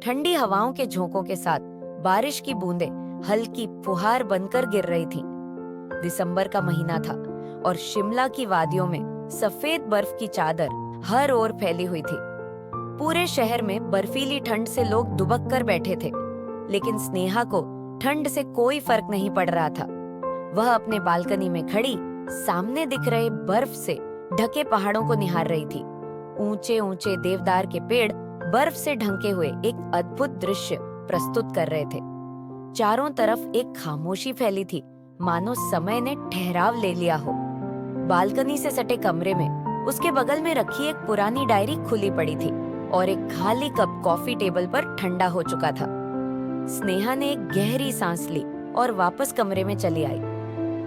ठंडी हवाओं के झोंकों के साथ बारिश की बूंदें हल्की फुहार बनकर गिर रही थीं। दिसंबर का महीना था और शिमला की वादियों में सफेद बर्फ की चादर हर ओर फैली हुई थी। पूरे शहर में बर्फीली ठंड से लोग दुबक कर बैठे थे, लेकिन स्नेहा को ठंड से कोई फर्क नहीं पड़ रहा था। वह अपने बालकनी में खड़ी सामने दिख रहे बर्फ से ढके पहाड़ों को निहार रही थी। ऊंचे ऊंचे देवदार के पेड़ बर्फ से ढंके हुए एक अद्भुत दृश्य प्रस्तुत कर रहे थे। चारों तरफ एक खामोशी फैली थी, मानो समय ने ठहराव ले लिया हो। बालकनी से सटे कमरे में उसके बगल में रखी एक पुरानी डायरी खुली पड़ी थी और एक खाली कप कॉफी टेबल पर ठंडा हो चुका था। स्नेहा ने एक गहरी सांस ली और वापस कमरे में चली आई।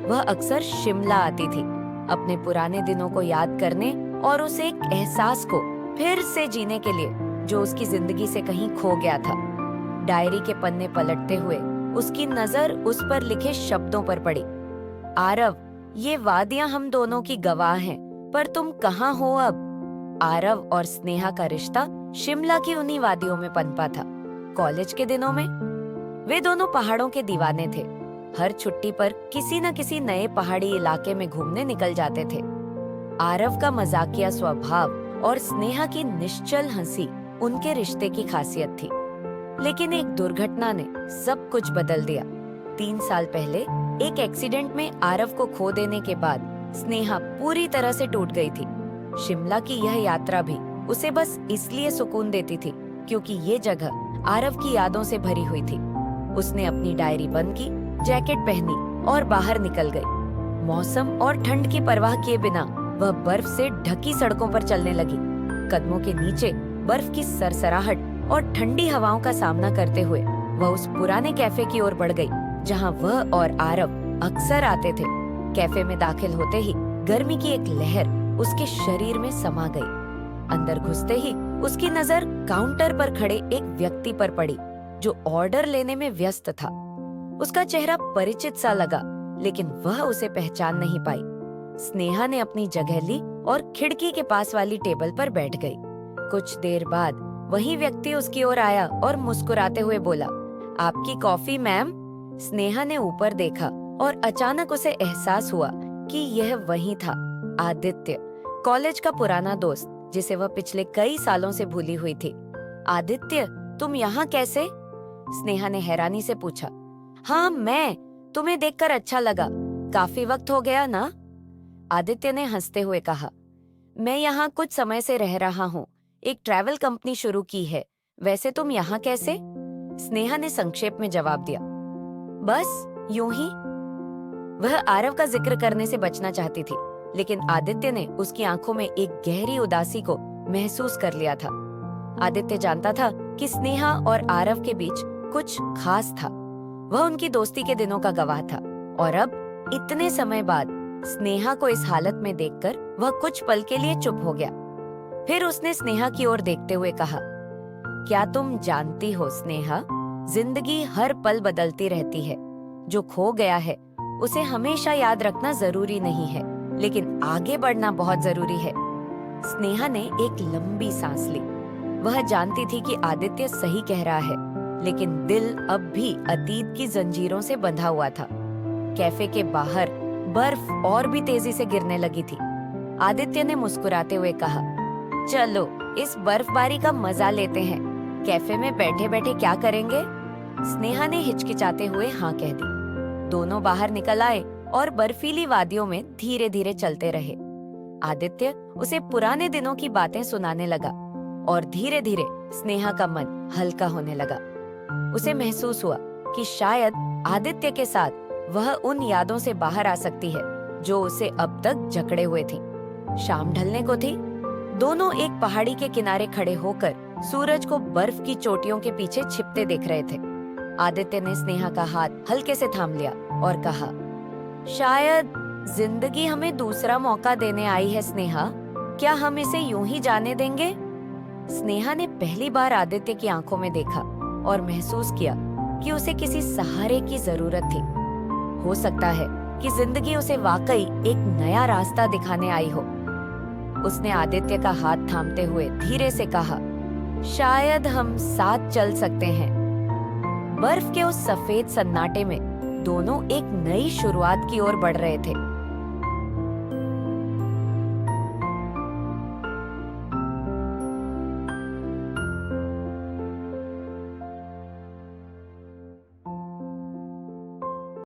वह अक्सर शिमला आती थी, अपने पुराने दिनों को याद करने और उस एक एहसास को फिर से जीने के लिए जो उसकी जिंदगी से कहीं खो गया था। डायरी के पन्ने पलटते हुए उसकी नजर उस पर लिखे शब्दों पर पड़ी। आरव, ये वादियां हम दोनों की गवाह हैं, पर तुम कहाँ हो अब? आरव और स्नेहा का रिश्ता शिमला की उन्हीं वादियों में पनपा था। कॉलेज के दिनों में वे दोनों पहाड़ों के दीवाने थे। हर छुट्टी पर किसी न किसी नए पहाड़ी इलाके में घूमने निकल जाते थे। आरव का मजाकिया स्वभाव और स्नेहा की निश्चल हंसी उनके रिश्ते की खासियत थी। लेकिन एक दुर्घटना ने सब कुछ बदल दिया। 3 साल पहले एक एक्सीडेंट में आरव को खो देने के बाद स्नेहा पूरी तरह से टूट गई थी। शिमला की यह यात्रा भी उसे बस इसलिए सुकून देती थी क्योंकि ये जगह आरव की यादों से भरी हुई थी। उसने अपनी डायरी बंद की, जैकेट पहनी और बाहर निकल गई। मौसम और ठंड की परवाह किए बिना वह बर्फ से ढकी सड़कों पर चलने लगी। कदमों के नीचे बर्फ की सरसराहट और ठंडी हवाओं का सामना करते हुए वह उस पुराने कैफे की ओर बढ़ गई जहां वह और आरव अक्सर आते थे। कैफे में दाखिल होते ही गर्मी की एक लहर उसके शरीर में समा गई। अंदर घुसते ही उसकी नजर काउंटर पर खड़े एक व्यक्ति पर पड़ी जो ऑर्डर लेने में व्यस्त था। उसका चेहरा परिचित सा लगा, लेकिन वह उसे पहचान नहीं पाई। स्नेहा ने अपनी जगह ली और खिड़की के पास वाली टेबल पर बैठ गई। कुछ देर बाद वही व्यक्ति उसकी ओर आया और मुस्कुराते हुए बोला, आपकी कॉफी मैम। स्नेहा ने ऊपर देखा और अचानक उसे एहसास हुआ कि यह वही था, आदित्य, कॉलेज का पुराना दोस्त जिसे वह पिछले कई सालों से भूली हुई थी। आदित्य, तुम यहाँ कैसे? स्नेहा ने हैरानी से पूछा। हाँ मैं, तुम्हें देखकर अच्छा लगा। काफी वक्त हो गया ना? आदित्य ने हंसते हुए कहा, मैं यहाँ कुछ समय से रह रहा हूँ, एक ट्रैवल कंपनी शुरू की है। वैसे तुम यहाँ कैसे? स्नेहा ने संक्षेप में जवाब दिया, बस यूं ही। वह आरव का जिक्र करने से बचना चाहती थी, लेकिन आदित्य ने उसकी आंखों में एक गहरी उदासी को महसूस कर लिया था। आदित्य जानता था कि स्नेहा और आरव के बीच कुछ खास था। वह उनकी दोस्ती के दिनों का गवाह था और अब इतने समय बाद स्नेहा को इस हालत में देखकर वह कुछ पल के लिए चुप हो गया। फिर उसने स्नेहा की ओर देखते हुए कहा, क्या तुम जानती हो स्नेहा, जिंदगी हर पल बदलती रहती है। जो खो गया है उसे हमेशा याद रखना जरूरी नहीं है, लेकिन आगे बढ़ना बहुत जरूरी है। स्नेहा ने एक लंबी सांस ली। वह जानती थी कि आदित्य सही कह रहा है, लेकिन दिल अब भी अतीत की जंजीरों से बंधा हुआ था। कैफे के बाहर बर्फ और भी तेजी से गिरने लगी थी। आदित्य ने मुस्कुराते हुए कहा, चलो इस बर्फबारी का मजा लेते हैं। कैफे में बैठे बैठे क्या करेंगे? स्नेहा ने हिचकिचाते हुए हाँ कह दी। दोनों बाहर निकल आए और बर्फीली वादियों में धीरे धीरे चलते रहे। आदित्य उसे पुराने दिनों की बातें सुनाने लगा और धीरे धीरे स्नेहा का मन हल्का होने लगा। उसे महसूस हुआ कि शायद आदित्य के साथ वह उन यादों से बाहर आ सकती है जो उसे अब तक जकड़े हुए थी। शाम ढलने को थी। दोनों एक पहाड़ी के किनारे खड़े होकर सूरज को बर्फ की चोटियों के पीछे छिपते देख रहे थे। आदित्य ने स्नेहा का हाथ हल्के से थाम लिया और कहा, शायद जिंदगी हमें दूसरा मौका देने आई है स्नेहा, क्या हम इसे यूं ही जाने देंगे? स्नेहा ने पहली बार आदित्य की आंखों में देखा और महसूस किया कि उसे किसी सहारे की जरूरत थी। हो सकता है कि जिंदगी उसे वाकई एक नया रास्ता दिखाने आई हो। उसने आदित्य का हाथ थामते हुए धीरे से कहा, शायद हम साथ चल सकते हैं। बर्फ के उस सफेद सन्नाटे में दोनों एक नई शुरुआत की ओर बढ़ रहे थे।